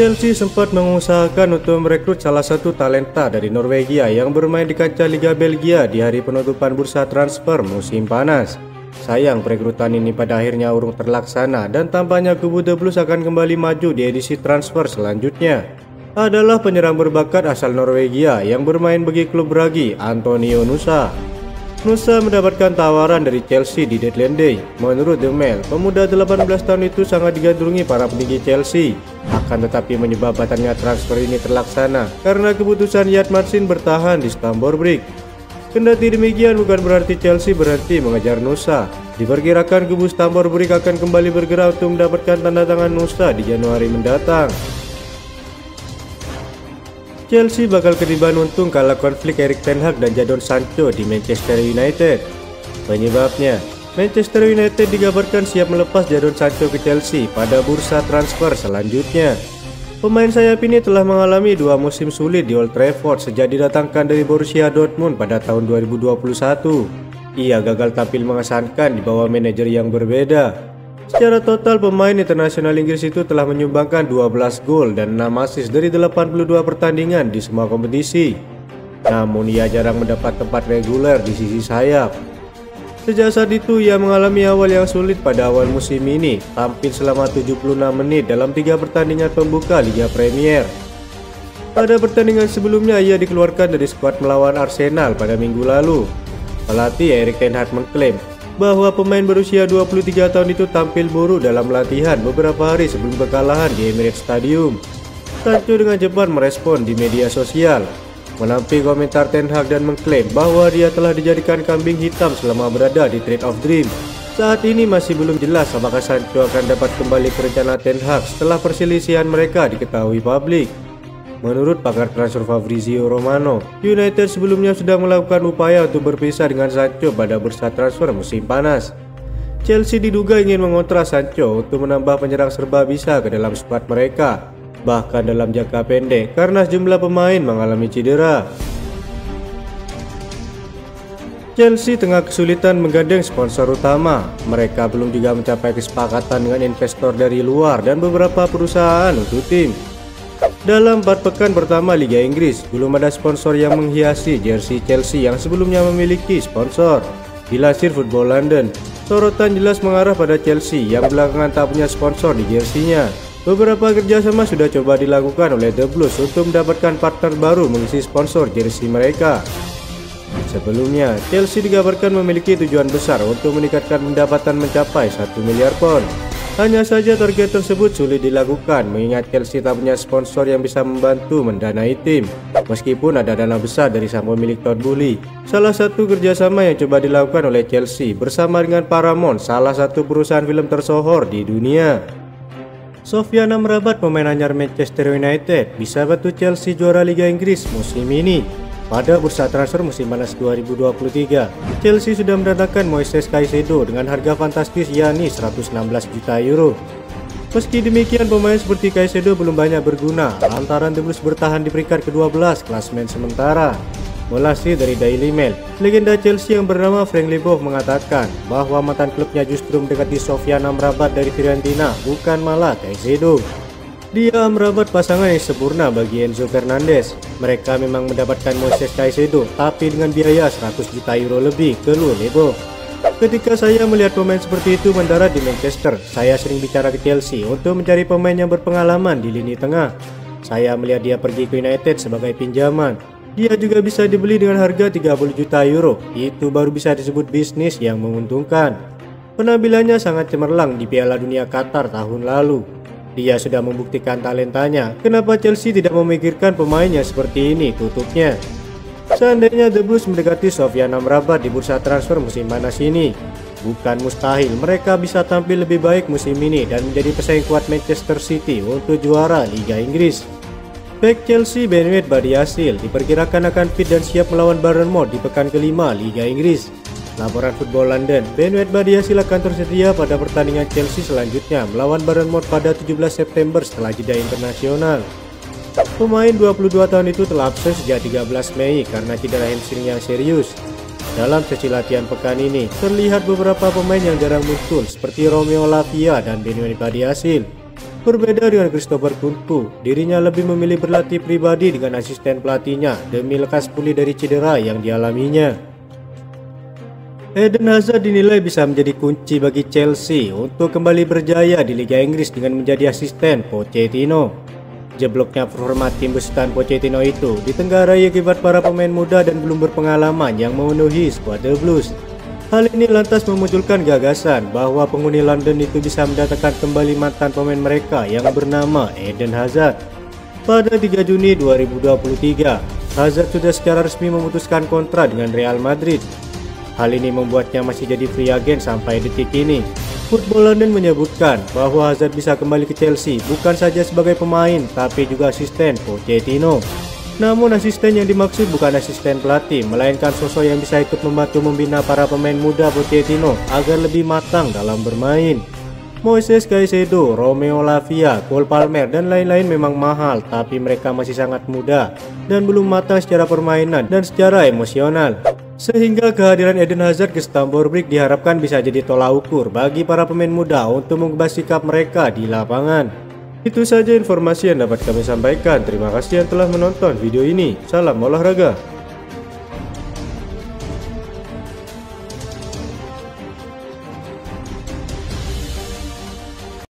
Chelsea sempat mengusahakan untuk merekrut salah satu talenta dari Norwegia yang bermain di kancah Liga Belgia di hari penutupan bursa transfer musim panas. Sayang, perekrutan ini pada akhirnya urung terlaksana dan tampaknya kubu The Blues akan kembali maju di edisi transfer selanjutnya. Adalah penyerang berbakat asal Norwegia yang bermain bagi klub Bragi, Antonio Nusa. Nusa mendapatkan tawaran dari Chelsea di deadline day. Menurut The Mail, pemuda 18 tahun itu sangat digandrungi para petinggi Chelsea. Akan tetapi menyebab batalnya transfer ini terlaksana karena keputusan Yad Marsin bertahan di Stamford Bridge. Kendati demikian bukan berarti Chelsea berhenti mengejar Nusa. Diperkirakan kubu Stamford Bridge akan kembali bergerak untuk mendapatkan tanda tangan Nusa di Januari mendatang. Chelsea bakal ketiban untung kala konflik Erik ten Hag dan Jadon Sancho di Manchester United. Penyebabnya, Manchester United dikabarkan siap melepas Jadon Sancho ke Chelsea pada bursa transfer selanjutnya. Pemain sayap ini telah mengalami 2 musim sulit di Old Trafford sejak didatangkan dari Borussia Dortmund pada tahun 2021. Ia gagal tampil mengesankan di bawah manajer yang berbeda. Secara total, pemain internasional Inggris itu telah menyumbangkan 12 gol dan 6 assist dari 82 pertandingan di semua kompetisi. Namun ia jarang mendapat tempat reguler di sisi sayap. Sejak saat itu ia mengalami awal yang sulit pada awal musim ini, tampil selama 76 menit dalam 3 pertandingan pembuka Liga Premier. Pada pertandingan sebelumnya ia dikeluarkan dari skuad melawan Arsenal pada minggu lalu. Pelatih Erik ten Hag mengklaim bahwa pemain berusia 23 tahun itu tampil buruk dalam latihan beberapa hari sebelum kekalahan di Emirates Stadium. Sancho dengan cepat merespon di media sosial, menampik komentar ten Hag dan mengklaim bahwa dia telah dijadikan kambing hitam selama berada di Trade of Dream. Saat ini masih belum jelas apakah Sancho akan dapat kembali ke rencana ten Hag setelah perselisihan mereka diketahui publik. Menurut pakar transfer Fabrizio Romano, United sebelumnya sudah melakukan upaya untuk berpisah dengan Sancho pada bursa transfer musim panas. Chelsea diduga ingin mengontrak Sancho untuk menambah penyerang serba bisa ke dalam skuad mereka, bahkan dalam jangka pendek karena sejumlah pemain mengalami cedera. Chelsea tengah kesulitan menggandeng sponsor utama. Mereka belum juga mencapai kesepakatan dengan investor dari luar dan beberapa perusahaan untuk tim. Dalam 4 pekan pertama Liga Inggris, belum ada sponsor yang menghiasi jersey Chelsea yang sebelumnya memiliki sponsor. Dilansir Football London, sorotan jelas mengarah pada Chelsea yang belakangan tak punya sponsor di jersinya. Beberapa kerjasama sudah coba dilakukan oleh The Blues untuk mendapatkan partner baru mengisi sponsor jersey mereka. Sebelumnya, Chelsea dikabarkan memiliki tujuan besar untuk meningkatkan pendapatan mencapai 1 miliar pound. Hanya saja target tersebut sulit dilakukan mengingat Chelsea tak punya sponsor yang bisa membantu mendanai tim. Meskipun ada dana besar dari sang pemilik Todd Boehly. Salah satu kerjasama yang coba dilakukan oleh Chelsea bersama dengan Paramount, salah satu perusahaan film tersohor di dunia. Sofyan Amrabat, pemain anyar Manchester United, bisa bantu Chelsea juara Liga Inggris musim ini. Pada bursa transfer musim panas 2023, Chelsea sudah mendatangkan Moises Caicedo dengan harga fantastis yakni 116 juta euro. Meski demikian, pemain seperti Caicedo belum banyak berguna lantaran The Blues bertahan di peringkat ke-12 klasemen sementara. Melansir dari Daily Mail, legenda Chelsea yang bernama Frank Leboeuf mengatakan bahwa mantan klubnya justru mendekati Sofyan Amrabat dari Fiorentina, bukan malah Caicedo. Dia Amrabat pasangan yang sempurna bagi Enzo Fernandez. Mereka memang mendapatkan Moises Caicedo, tapi dengan biaya 100 juta euro lebih, keluh Leboeuf. Ketika saya melihat pemain seperti itu mendarat di Manchester, saya sering bicara ke Chelsea untuk mencari pemain yang berpengalaman di lini tengah. Saya melihat dia pergi ke United sebagai pinjaman. Dia juga bisa dibeli dengan harga 30 juta euro. Itu baru bisa disebut bisnis yang menguntungkan. Penampilannya sangat cemerlang di Piala Dunia Qatar tahun lalu. Dia sudah membuktikan talentanya. Kenapa Chelsea tidak memikirkan pemainnya seperti ini, tutupnya. Seandainya The Blues mendekati Sofyan Amrabat di bursa transfer musim panas ini, bukan mustahil mereka bisa tampil lebih baik musim ini dan menjadi pesaing kuat Manchester City untuk juara Liga Inggris. Bek Chelsea Ben Badiashile diperkirakan akan fit dan siap melawan Bournemouth di pekan kelima Liga Inggris. Laporan Football London, Ben Badiashile akan tersedia pada pertandingan Chelsea selanjutnya melawan Bournemouth pada 17 September setelah jeda internasional. Pemain 22 tahun itu telah absen sejak 13 Mei karena cedera hamstring yang serius. Dalam sesi latihan pekan ini, terlihat beberapa pemain yang jarang muncul seperti Romeo Lavia dan Ben Badiashile. Berbeda dengan Christopher Kunku, dirinya lebih memilih berlatih pribadi dengan asisten pelatihnya demi lekas pulih dari cedera yang dialaminya. Eden Hazard dinilai bisa menjadi kunci bagi Chelsea untuk kembali berjaya di Liga Inggris dengan menjadi asisten Pochettino. Jebloknya performa tim besutan Pochettino itu ditenggarai akibat para pemain muda dan belum berpengalaman yang memenuhi skuad The Blues. Hal ini lantas memunculkan gagasan bahwa penghuni London itu bisa mendatangkan kembali mantan pemain mereka yang bernama Eden Hazard. Pada 3 Juni 2023, Hazard sudah secara resmi memutuskan kontrak dengan Real Madrid. Hal ini membuatnya masih jadi free agent sampai detik ini. Football London menyebutkan bahwa Hazard bisa kembali ke Chelsea bukan saja sebagai pemain tapi juga asisten Pochettino. Namun asisten yang dimaksud bukan asisten pelatih, melainkan sosok yang bisa ikut membantu membina para pemain muda Pochettino agar lebih matang dalam bermain. Moises Caicedo, Romeo Lavia, Cole Palmer, dan lain-lain memang mahal, tapi mereka masih sangat muda dan belum matang secara permainan dan secara emosional. Sehingga kehadiran Eden Hazard ke Stamford Bridge diharapkan bisa jadi tolak ukur bagi para pemain muda untuk mengubah sikap mereka di lapangan. Itu saja informasi yang dapat kami sampaikan. Terima kasih yang telah menonton video ini. Salam olahraga.